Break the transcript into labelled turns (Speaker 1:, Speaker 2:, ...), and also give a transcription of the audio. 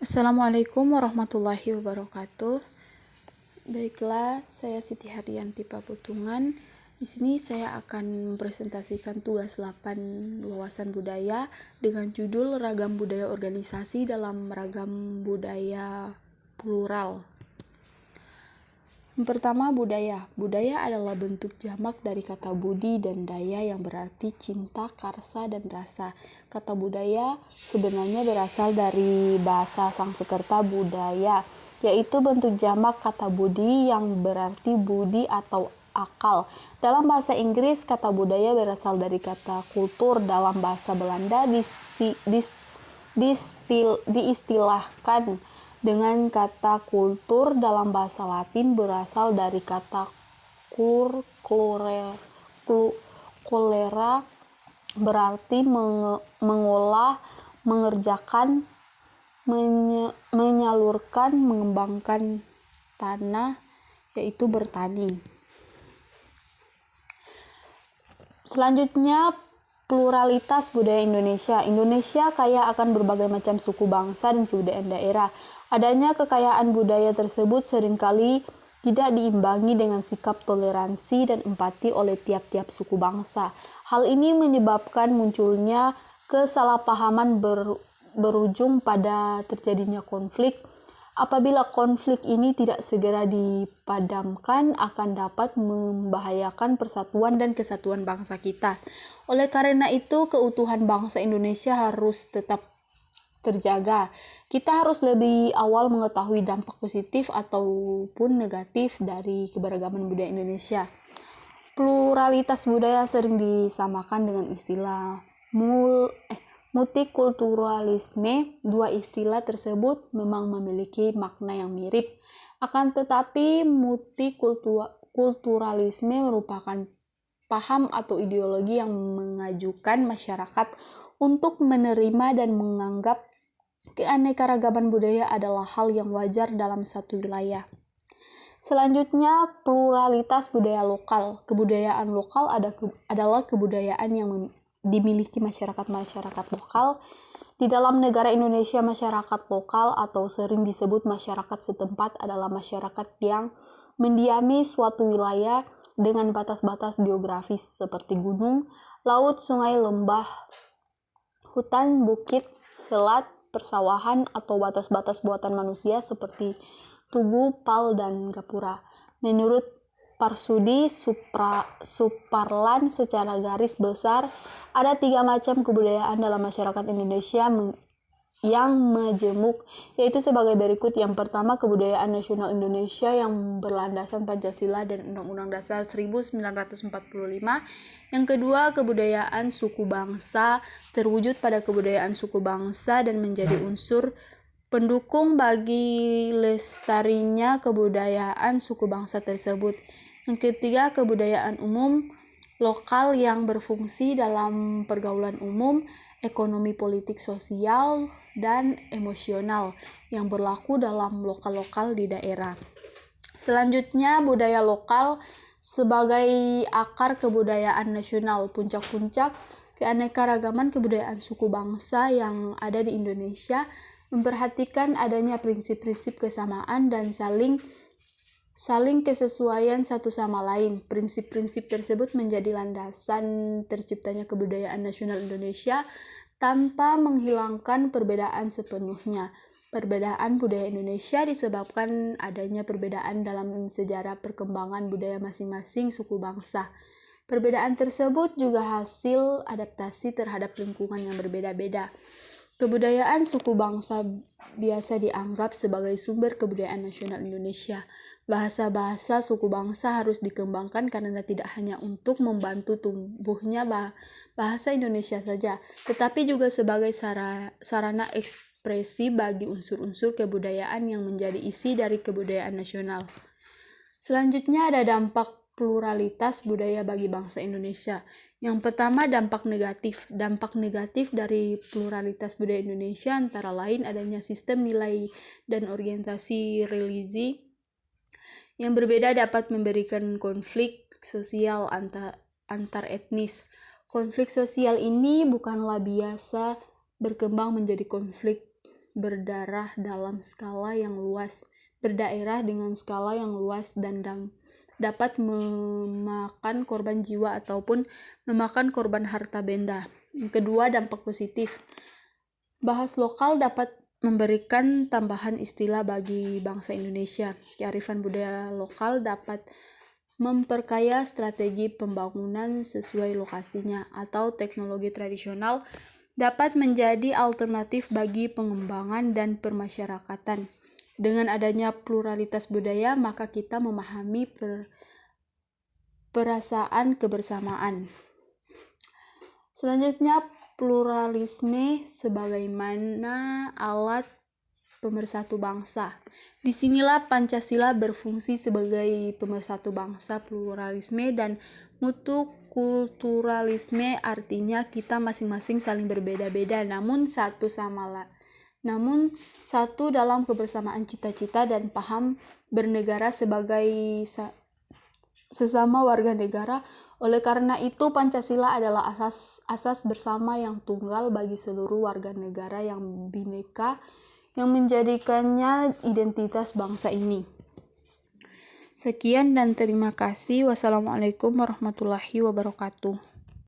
Speaker 1: Assalamualaikum warahmatullahi wabarakatuh. Baiklah, saya Siti Hardianti Paputungan. Di sini saya akan mempresentasikan tugas 8 wawasan budaya dengan judul Ragam Budaya Organisasi dalam Ragam Budaya Plural. Yang pertama, budaya. Budaya adalah bentuk jamak dari kata budi dan daya yang berarti cinta, karsa, dan rasa. Kata budaya sebenarnya berasal dari bahasa Sanskerta budaya, yaitu bentuk jamak kata budi yang berarti budi atau akal. Dalam bahasa Inggris, kata budaya berasal dari kata kultur. Dalam bahasa Belanda diistilahkan dengan kata kultur. Dalam bahasa Latin berasal dari kata cholera, berarti mengolah, mengerjakan, menyalurkan, mengembangkan tanah, yaitu bertani. Selanjutnya, pluralitas budaya Indonesia. Indonesia kaya akan berbagai macam suku bangsa dan kebudayaan daerah. Adanya kekayaan budaya tersebut seringkali tidak diimbangi dengan sikap toleransi dan empati oleh tiap-tiap suku bangsa. Hal ini menyebabkan munculnya kesalahpahaman berujung pada terjadinya konflik. Apabila konflik ini tidak segera dipadamkan, akan dapat membahayakan persatuan dan kesatuan bangsa kita. Oleh karena itu, keutuhan bangsa Indonesia harus tetap terjaga. Kita harus lebih awal mengetahui dampak positif ataupun negatif dari keberagaman budaya Indonesia. Pluralitas budaya sering disamakan dengan istilah multikulturalisme. Dua istilah tersebut memang memiliki makna yang mirip. Akan tetapi, multikulturalisme merupakan paham atau ideologi yang mengajukan masyarakat untuk menerima dan menganggap keanekaragaman budaya adalah hal yang wajar dalam satu wilayah. Selanjutnya, pluralitas budaya lokal. Kebudayaan lokal adalah kebudayaan yang dimiliki masyarakat lokal. Di dalam negara Indonesia, masyarakat lokal atau sering disebut masyarakat setempat adalah masyarakat yang mendiami suatu wilayah dengan batas-batas geografis seperti gunung, laut, sungai, lembah, hutan, bukit, selat, persawahan, atau batas-batas buatan manusia seperti tugu, pal, dan gapura. Menurut Parsudi Suparlan, secara garis besar, ada 3 macam kebudayaan dalam masyarakat Indonesia yang majemuk, yaitu sebagai berikut. Yang pertama, kebudayaan nasional Indonesia yang berlandaskan Pancasila dan Undang-Undang Dasar 1945. Yang kedua, kebudayaan suku bangsa terwujud pada kebudayaan suku bangsa dan menjadi unsur pendukung bagi lestarinya kebudayaan suku bangsa tersebut. Yang ketiga, kebudayaan umum lokal yang berfungsi dalam pergaulan umum, ekonomi, politik, sosial, dan emosional yang berlaku dalam lokal-lokal di daerah. Selanjutnya, budaya lokal sebagai akar kebudayaan nasional. Puncak-puncak keanekaragaman kebudayaan suku bangsa yang ada di Indonesia memperhatikan adanya prinsip-prinsip kesamaan dan saling kesesuaian satu sama lain. Prinsip-prinsip tersebut menjadi landasan terciptanya kebudayaan nasional Indonesia tanpa menghilangkan perbedaan sepenuhnya. Perbedaan budaya Indonesia disebabkan adanya perbedaan dalam sejarah perkembangan budaya masing-masing suku bangsa. Perbedaan tersebut juga hasil adaptasi terhadap lingkungan yang berbeda-beda. Kebudayaan suku bangsa biasa dianggap sebagai sumber kebudayaan nasional Indonesia. Bahasa-bahasa suku bangsa harus dikembangkan karena tidak hanya untuk membantu tumbuhnya bahasa Indonesia saja, tetapi juga sebagai sarana ekspresi bagi unsur-unsur kebudayaan yang menjadi isi dari kebudayaan nasional. Selanjutnya ada dampak pluralitas budaya bagi bangsa Indonesia. Yang pertama, dampak negatif. Dampak negatif dari pluralitas budaya Indonesia antara lain adanya sistem nilai dan orientasi religi yang berbeda dapat memberikan konflik sosial antar etnis. Konflik sosial ini bukanlah biasa berkembang menjadi konflik berdaerah dengan skala yang luas dan dapat memakan korban jiwa ataupun memakan korban harta benda. Yang kedua, dampak positif. Bahasa lokal dapat memberikan tambahan istilah bagi bangsa Indonesia. Kearifan budaya lokal dapat memperkaya strategi pembangunan sesuai lokasinya, atau teknologi tradisional dapat menjadi alternatif bagi pengembangan dan permasyarakatan. Dengan adanya pluralitas budaya, maka kita memahami perasaan kebersamaan. Selanjutnya, pluralisme sebagaimana alat pemersatu bangsa. Disinilah Pancasila berfungsi sebagai pemersatu bangsa. Pluralisme dan multikulturalisme artinya kita masing-masing saling berbeda-beda namun satu dalam kebersamaan cita-cita dan paham bernegara sebagai sesama warga negara. Oleh karena itu, Pancasila adalah asas bersama yang tunggal bagi seluruh warga negara yang bineka, yang menjadikannya identitas bangsa ini. Sekian dan terima kasih. Wassalamualaikum warahmatullahi wabarakatuh.